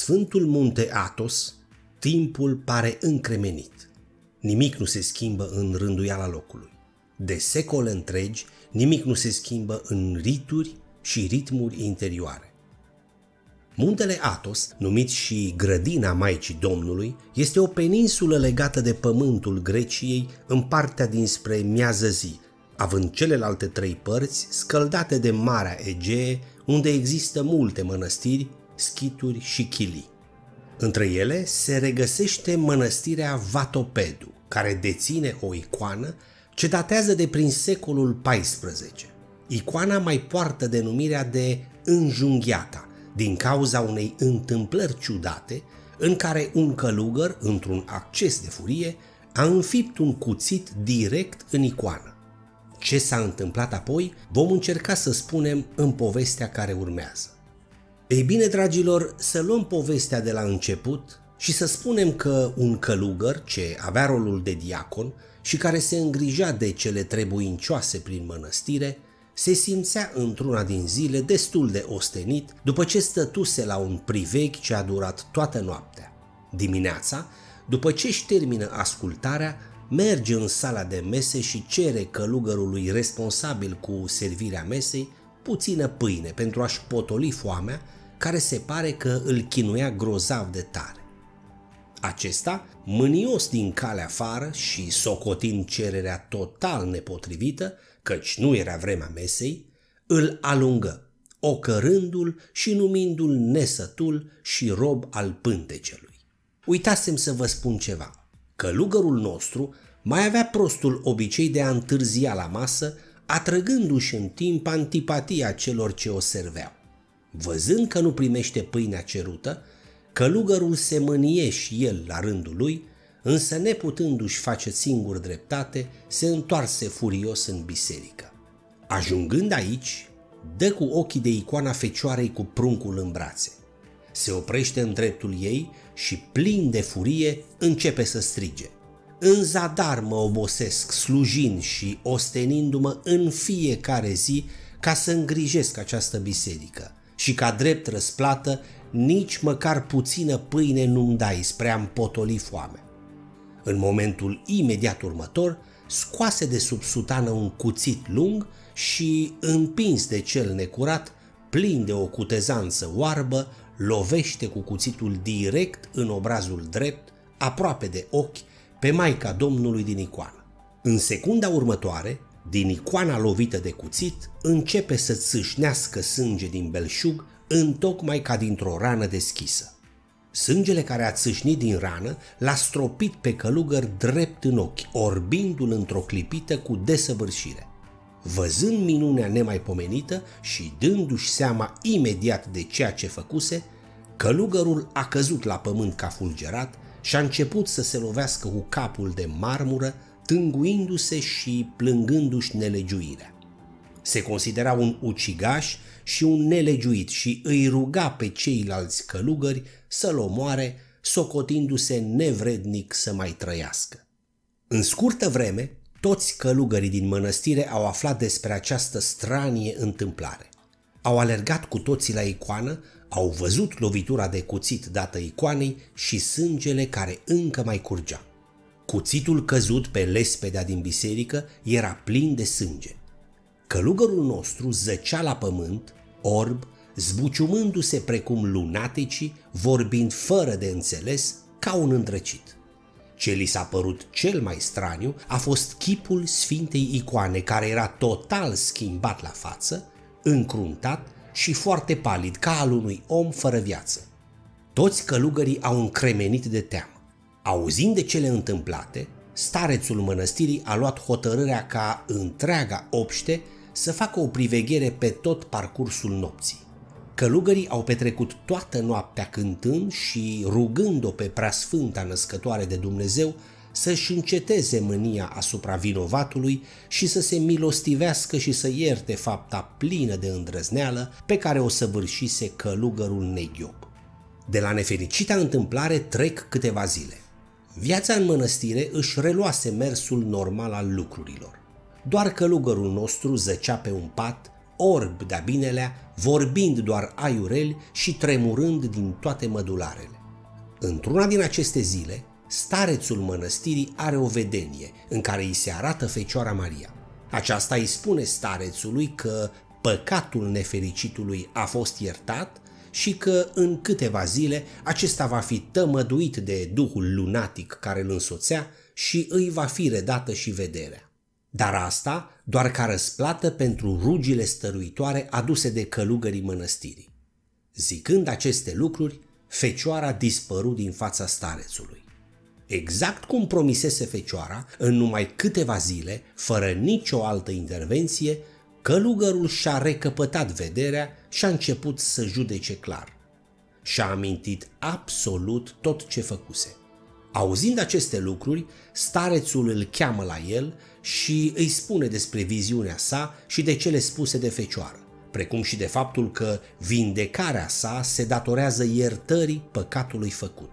Sfântul Munte Athos, timpul pare încremenit. Nimic nu se schimbă în rânduiala locului. De secole întregi, nimic nu se schimbă în rituri și ritmuri interioare. Muntele Athos, numit și Grădina Maicii Domnului, este o peninsulă legată de pământul Greciei în partea dinspre miază zi, având celelalte trei părți scăldate de Marea Egee, unde există multe mănăstiri, schituri și chilii. Între ele se regăsește mănăstirea Vatopedu, care deține o icoană ce datează de prin secolul XIV. Icoana mai poartă denumirea de Înjunghiata, din cauza unei întâmplări ciudate în care un călugăr, într-un acces de furie, a înfipt un cuțit direct în icoană. Ce s-a întâmplat apoi vom încerca să spunem în povestea care urmează. Ei bine, dragilor, să luăm povestea de la început și să spunem că un călugăr ce avea rolul de diacon și care se îngrija de cele trebuincioase prin mănăstire, se simțea într-una din zile destul de ostenit după ce stătuse la un privegh ce a durat toată noaptea. Dimineața, după ce își termină ascultarea, merge în sala de mese și cere călugărului responsabil cu servirea mesei puțină pâine pentru a-și potoli foamea, care se pare că îl chinuia grozav de tare. Acesta, mânios din calea afară și socotind cererea total nepotrivită, căci nu era vremea mesei, îl alungă, ocărându-l și numindu-l nesătul și rob al pântecelui. Uitasem să vă spun ceva. Călugărul nostru mai avea prostul obicei de a întârzia la masă, atrăgându-și în timp antipatia celor ce o serveau. Văzând că nu primește pâinea cerută, călugărul se mânie și el la rândul lui, însă neputându-și face singur dreptate, se întoarse furios în biserică. Ajungând aici, dă cu ochii de icoana Fecioarei cu pruncul în brațe. Se oprește în dreptul ei și, plin de furie, începe să strige: „În zadar mă obosesc slujind și ostenindu-mă în fiecare zi ca să îngrijesc această biserică și ca drept răsplată nici măcar puțină pâine nu-mi dai spre a-mi potoli foame.” În momentul imediat următor, scoase de sub sutană un cuțit lung și, împins de cel necurat, plin de o cutezanță oarbă, lovește cu cuțitul direct în obrazul drept, aproape de ochi, pe Maica Domnului din icoană. În secunda următoare, din icoana lovită de cuțit, începe să țâșnească sânge din belșug, întocmai ca dintr-o rană deschisă. Sângele care a țâșnit din rană l-a stropit pe călugăr drept în ochi, orbindu-l într-o clipită cu desăvârșire. Văzând minunea nemaipomenită și dându-și seama imediat de ceea ce făcuse, călugărul a căzut la pământ ca fulgerat și a început să se lovească cu capul de marmură, tânguindu-se și plângându-și nelegiuirea. Se considera un ucigaș și un nelegiuit și îi ruga pe ceilalți călugări să-l omoare, socotindu-se nevrednic să mai trăiască. În scurtă vreme, toți călugării din mănăstire au aflat despre această stranie întâmplare. Au alergat cu toții la icoană, au văzut lovitura de cuțit dată icoanei și sângele care încă mai curgea. Cuțitul căzut pe lespedea din biserică era plin de sânge. Călugărul nostru zăcea la pământ, orb, zbuciumându-se precum lunaticii, vorbind fără de înțeles, ca un îndrăcit. Ce li s-a părut cel mai straniu a fost chipul Sfintei Icoane, care era total schimbat la față, încruntat și foarte palid, ca al unui om fără viață. Toți călugării au încremenit de teamă. Auzind de cele întâmplate, starețul mănăstirii a luat hotărârea ca întreaga obște să facă o priveghere pe tot parcursul nopții. Călugării au petrecut toată noaptea cântând și rugând-o pe Preasfânta Născătoare de Dumnezeu să-și înceteze mânia asupra vinovatului și să se milostivească și să ierte fapta plină de îndrăzneală pe care o săvârșise călugărul neghiop. De la nefericita întâmplare trec câteva zile. Viața în mănăstire își reluase mersul normal al lucrurilor. Doar călugărul nostru zăcea pe un pat, orb de-a binelea, vorbind doar aiureli și tremurând din toate mădularele. Într-una din aceste zile, starețul mănăstirii are o vedenie în care îi se arată Fecioara Maria. Aceasta îi spune starețului că păcatul nefericitului a fost iertat și că în câteva zile acesta va fi tămăduit de duhul lunatic care îl însoțea și îi va fi redată și vederea. Dar asta doar ca răsplată pentru rugile stăruitoare aduse de călugării mănăstirii. Zicând aceste lucruri, Fecioara dispăru din fața starețului. Exact cum promisese Fecioara, în numai câteva zile, fără nicio altă intervenție, călugărul și-a recăpătat vederea și a început să judece clar. Și-a amintit absolut tot ce făcuse. Auzind aceste lucruri, starețul îl cheamă la el și îi spune despre viziunea sa și de cele spuse de Fecioară, precum și de faptul că vindecarea sa se datorează iertării păcatului făcut.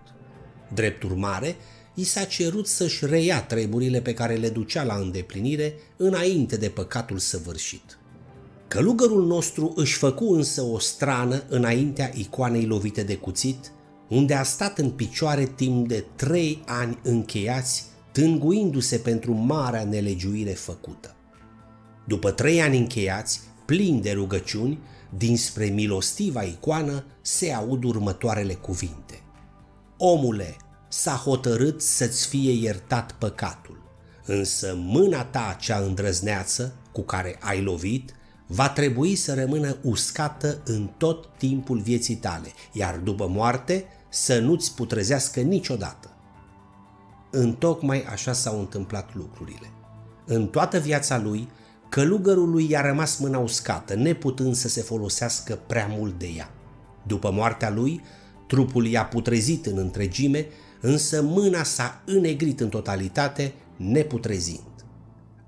Drept urmare, i s-a cerut să-și reia treburile pe care le ducea la îndeplinire înainte de păcatul săvârșit. Călugărul nostru își făcu însă o strană înaintea icoanei lovite de cuțit, unde a stat în picioare timp de 3 ani încheiați, tânguindu-se pentru marea nelegiuire făcută. După 3 ani încheiați, plini de rugăciuni, dinspre milostiva icoană se aud următoarele cuvinte: Omule, s-a hotărât să-ți fie iertat păcatul, însă mâna ta cea îndrăzneață cu care ai lovit va trebui să rămână uscată în tot timpul vieții tale, iar după moarte să nu-ți putrezească niciodată. Întocmai așa s-au întâmplat lucrurile. În toată viața lui, călugărului i-a rămas mâna uscată, neputând să se folosească prea mult de ea. După moartea lui, trupul i-a putrezit în întregime, însă mâna s-a înnegrit în totalitate, neputrezind.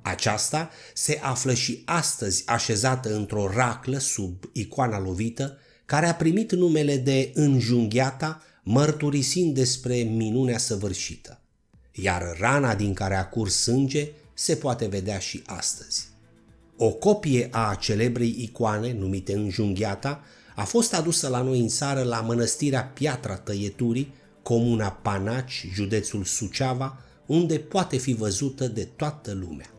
Aceasta se află și astăzi așezată într-o raclă sub icoana lovită, care a primit numele de Înjunghiata, mărturisind despre minunea săvârșită. Iar rana din care a curs sânge se poate vedea și astăzi. O copie a celebrei icoane, numite Înjunghiata, a fost adusă la noi în țară la mănăstirea Piatra Tăieturii, comuna Panaci, județul Suceava, unde poate fi văzută de toată lumea.